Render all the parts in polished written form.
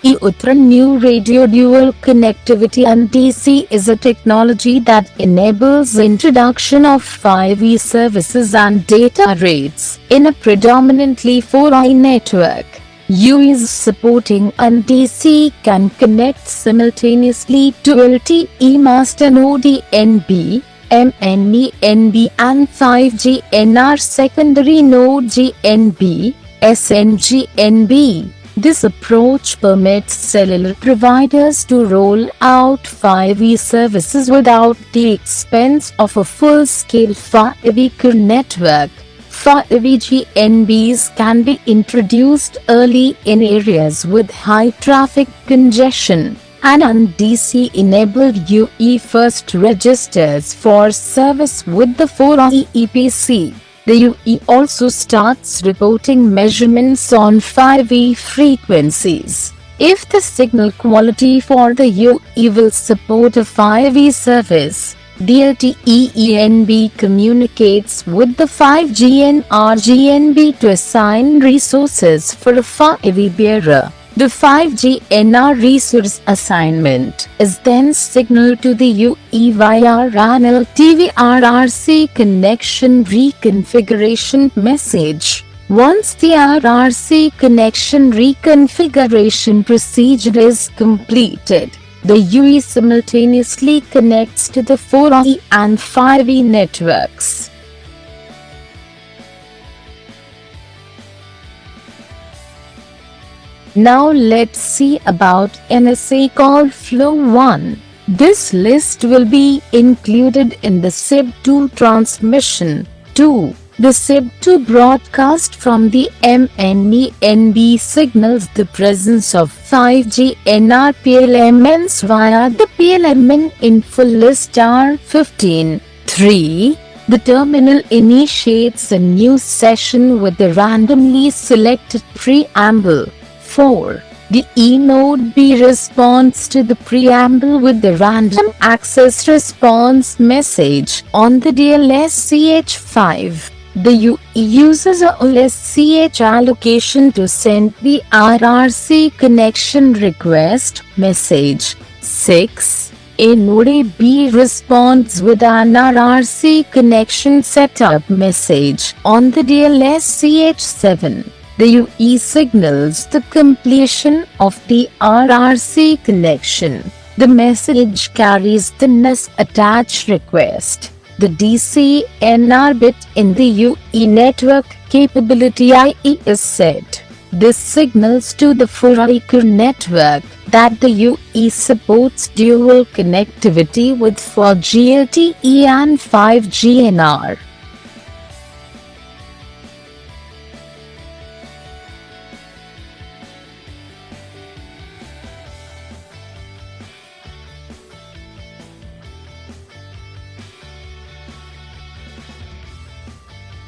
Ultra New Radio Dual Connectivity NDC is a technology that enables introduction of 5G services and data rates in a predominantly 4G network. UEs supporting NDC can connect simultaneously to LTE master node NB, MNE NB and 5G NR secondary node GNB, SNG NB. This approach permits cellular providers to roll out 5G services without the expense of a full-scale 5G network. 5G GNBs can be introduced early in areas with high traffic congestion, and NDC-enabled UE first registers for service with the 4G EPC. The UE also starts reporting measurements on 5G frequencies. If the signal quality for the UE will support a 5G service, the LTE-NB communicates with the 5G NR GNB to assign resources for a 5G bearer. The 5G NR resource assignment is then signaled to the UE via an LTV-RRC connection reconfiguration message. Once the RRC connection reconfiguration procedure is completed, the UE simultaneously connects to the 4G and 5G networks. Now let's see about NSA Call Flow 1. This list will be included in the SIB2 transmission. 2. The SIB2 broadcast from the MNE-NB signals the presence of 5G NR PLMNs via the PLMN info list R15. 3. The terminal initiates a new session with the randomly selected preamble. 4. The eNode B responds to the preamble with the random access response message on the DLSCH5. The UE uses a OLSCH allocation to send the RRC connection request message. 6. A node B responds with an RRC connection setup message on the DLSCH7. The UE signals the completion of the RRC connection. The message carries the NS attach request. The DC-NR bit in the UE network capability IE is set. This signals to the 4G network that the UE supports dual connectivity with 4G LTE and 5G NR.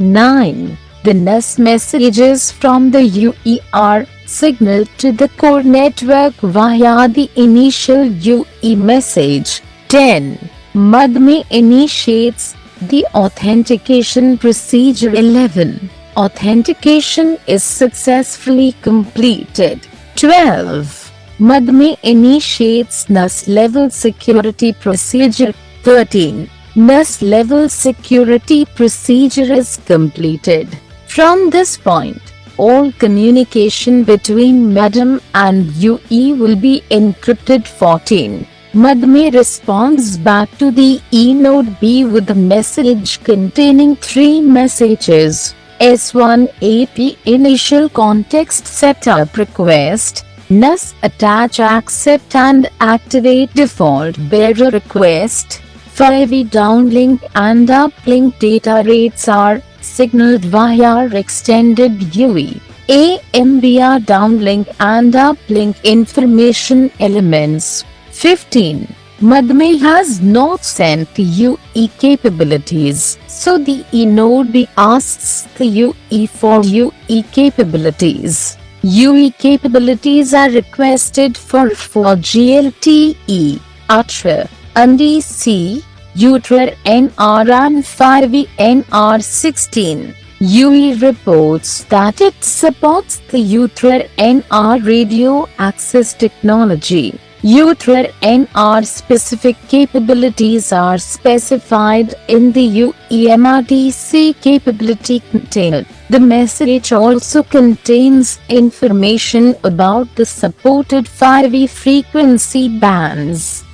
(9) The NS messages from the UE are signaled to the core network via the initial UE message. 10. MUDME initiates the authentication procedure. 11. Authentication is successfully completed. 12. MUDME initiates NS level security procedure. 13. NS level security procedure is completed. From this point, all communication between MUDME and UE will be encrypted. 14. MUDME responds back to the eNode B with a message containing 3 messages. S1 AP initial context setup request, NS attach accept and activate default bearer request. 5G downlink and uplink data rates are signaled via extended UE. AMBR downlink and uplink information elements. 15. MUDME has not sent the UE capabilities, so the eNode B asks the UE for UE capabilities. UE capabilities are requested for 4G LTE, Ultra, NDC, Ultra NR and 5G NR16. UE reports that it supports the U-NR radio access technology. U-NR specific capabilities are specified in the UEMRTC capability container. The message also contains information about the supported 5E frequency bands.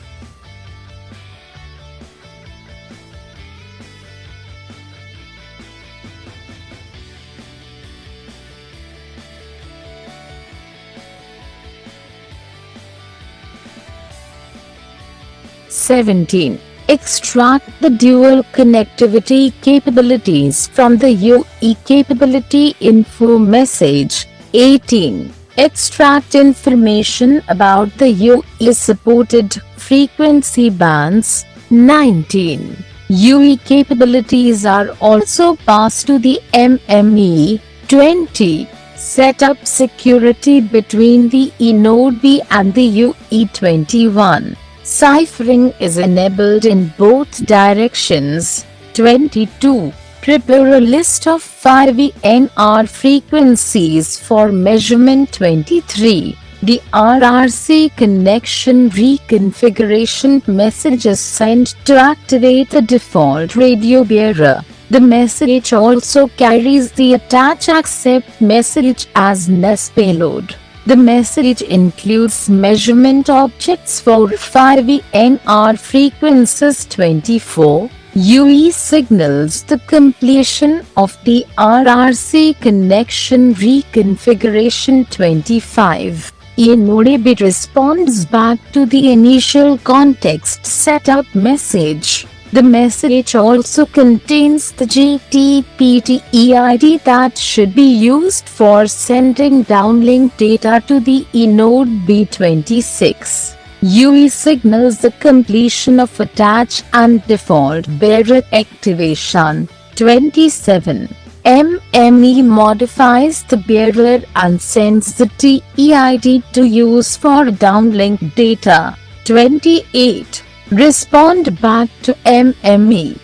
Extract the dual connectivity capabilities from the UE capability info message. 18. Extract information about the UE supported frequency bands. 19. UE capabilities are also passed to the MME. 20. Set up security between the eNode B and the UE21. Ciphering is enabled in both directions. 22. Prepare a list of 5ENR frequencies for measurement. 23. The RRC connection reconfiguration message is sent to activate the default radio bearer. The message also carries the attach accept message as NS payload. The message includes measurement objects for 5ENR frequencies. 24. UE signals the completion of the RRC connection reconfiguration. 25. eNode B responds back to the initial context setup message. The message also contains the GTPT EID that should be used for sending downlink data to the eNode B26. UE signals the completion of attach and default bearer activation. 27. MME modifies the bearer and sends the TEID to use for downlink data. 28. Respond back to MME.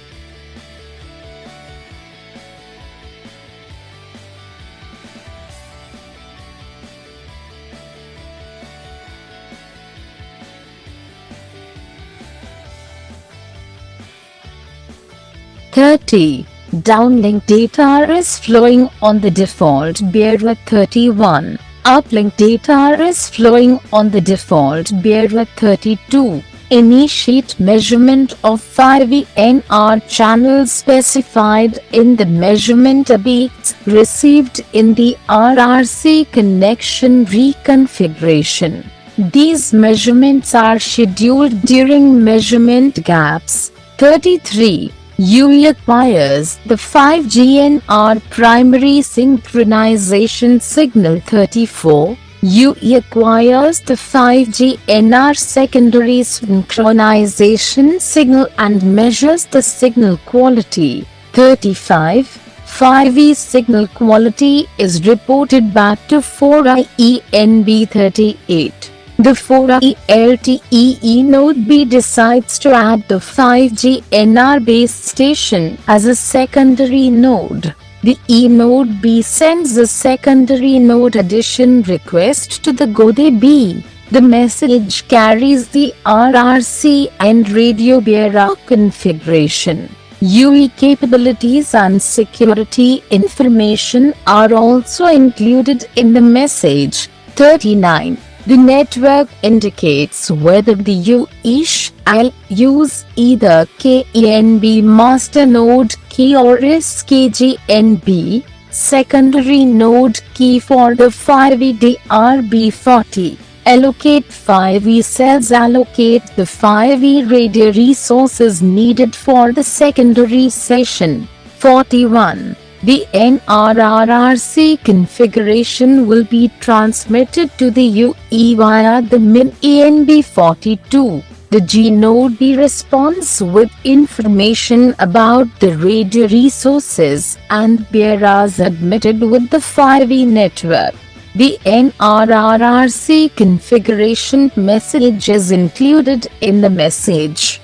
Downlink data is flowing on the default bearer. 31. Uplink data is flowing on the default bearer. 32. Initiate measurement of 5ENR channels specified in the measurement bits received in the RRC connection reconfiguration. These measurements are scheduled during measurement gaps. 33. UE acquires the 5GNR primary synchronization signal. 34. UE acquires the 5GNR secondary synchronization signal and measures the signal quality. 35. 5E signal quality is reported back to 4IENB. 38. The 4i LTE eNode B decides to add the 5GNR base station as a secondary node. The eNode B sends a secondary node addition request to the GODE B. The message carries the RRC and radio bearer configuration. UE capabilities and security information are also included in the message. 39. The network indicates whether the UE shall use either KENB master node key or SKGNB secondary node key for the 5EDRB40. Allocate 5E cells. Allocate the 5E radio resources needed for the secondary session. 41. The NRRRC configuration will be transmitted to the UE via the MIN ENB42. The G-Node B responds with information about the radio resources and bearers admitted with the 5E network. The NRRRC configuration message is included in the message.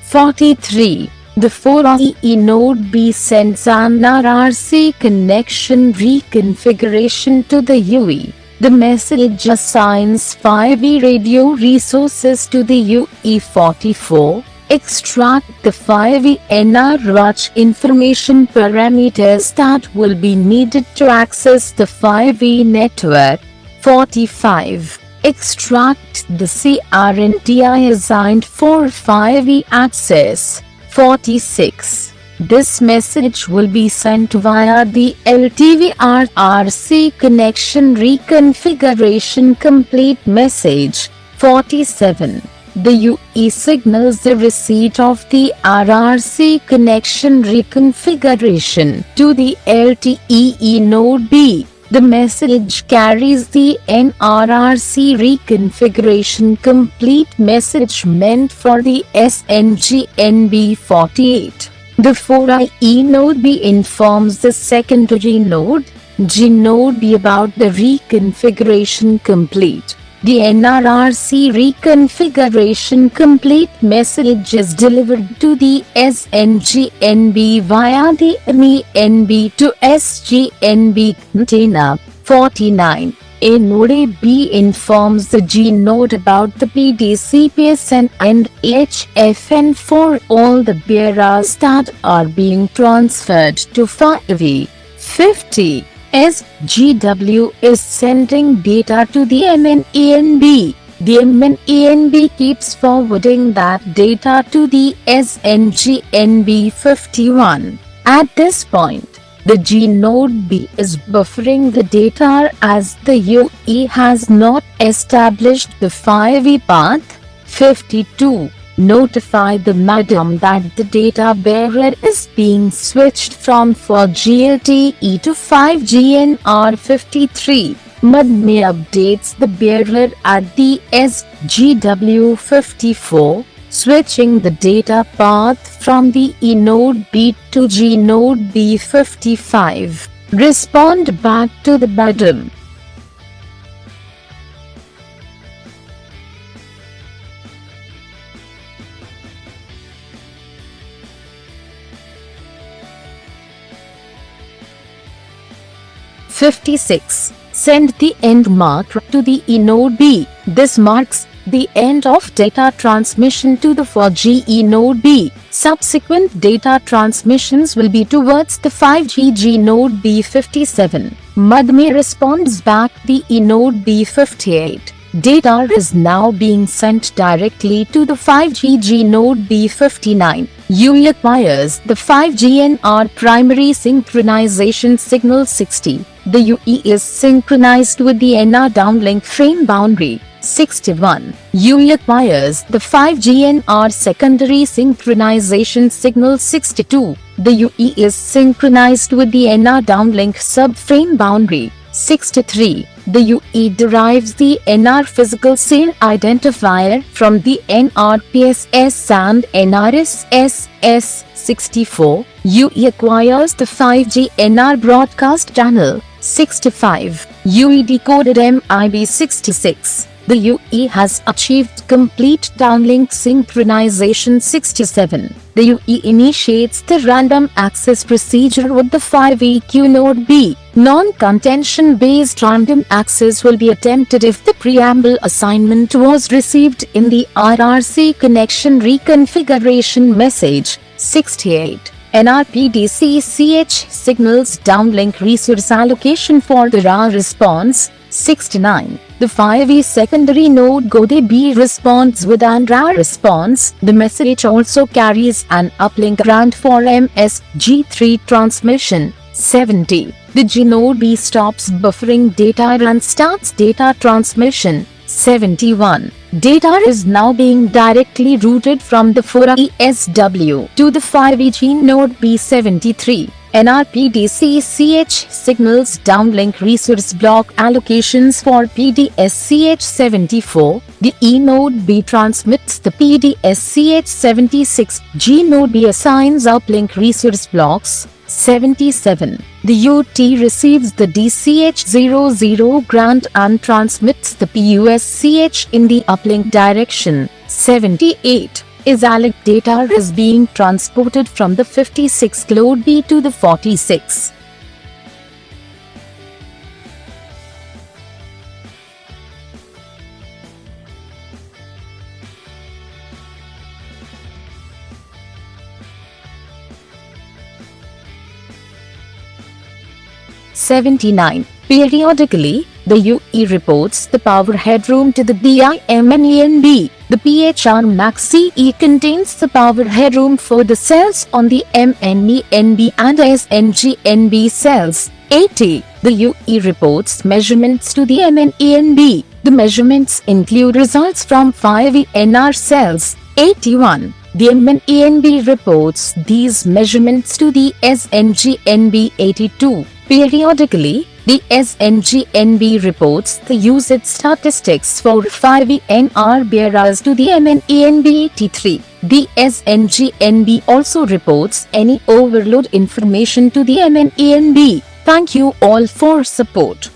43. The 4E node B sends an RRC connection reconfiguration to the UE. The message assigns 5E radio resources to the UE44. Extract the 5E NRH information parameters that will be needed to access the 5E network. 45. Extract the CRNTI assigned for 5E access. 46. This message will be sent via the LTV-RRC connection reconfiguration complete message. 47. The UE signals the receipt of the RRC connection reconfiguration to the LTE node B. The message carries the NRRC reconfiguration complete message meant for the SNG NB48. The 4IE node B informs the secondary node, G node B about the reconfiguration complete. The NRRC reconfiguration complete message is delivered to the SNG NB via the ME-NB to SG NB container. 49. A node A B informs the G node about the PDCPSN and HFN for all the bearers that are being transferred to 5E. 50. SGW is sending data to the MNENB. The MNENB keeps forwarding that data to the SNG NB51. At this point, the G node B is buffering the data as the UE has not established the 5E path. 52. Notify the modem that the data bearer is being switched from 4G LTE to 5G NR53. Modem updates the bearer at the SGW54, switching the data path from the E node B to G node B55. Respond back to the modem. '56. Send the end mark to the E node B. This marks the end of data transmission to the 4G E node B. Subsequent data transmissions will be towards the 5G G node B57. Modem responds back the E node B58. Data is now being sent directly to the 5G G node B59. UE acquires the 5G NR primary synchronization signal 60. The UE is synchronized with the NR downlink frame boundary. 61. UE acquires the 5G NR secondary synchronization signal 62. The UE is synchronized with the NR downlink subframe boundary. 63. The UE derives the NR physical SAIL identifier from the NRPSS and NRSS. 64. UE acquires the 5G NR broadcast channel. 65. UE decoded MIB 66. The UE has achieved complete downlink synchronization. 67. The UE initiates the random access procedure with the 5EQ node B. Non-contention based random access will be attempted if the preamble assignment was received in the RRC connection reconfiguration message. 68. NRPDC-CH signals downlink resource allocation for the RA response. 69. The 5E secondary node GODE B responds with an RA response. The message also carries an uplink grant for MSG3 transmission. 70. The G node B stops buffering data and starts data transmission. 71. Data is now being directly routed from the 4ESW to the 5EG node B73. NRPDC-CH signals downlink resource block allocations for PDS-CH74. The E node B transmits the PDS-CH76. G node B assigns uplink resource blocks. 77. The UT receives the DCH00 grant and transmits the PUSCH in the uplink direction. 78. is ALEC data is being transported from the 56 load B to the 46. Periodically, the UE reports the power headroom to the DIMNENB. The PHR max CE contains the power headroom for the cells on the MNENB and SNGNB cells. 80. The UE reports measurements to the MNENB. The measurements include results from 5 ENR cells. 81. The MNENB reports these measurements to the SNGNB. 82. Periodically, the SNGNB reports the usage statistics for 5ENR bearers to the MNENB. 83. The SNGNB also reports any overload information to the MNENB. Thank you all for support.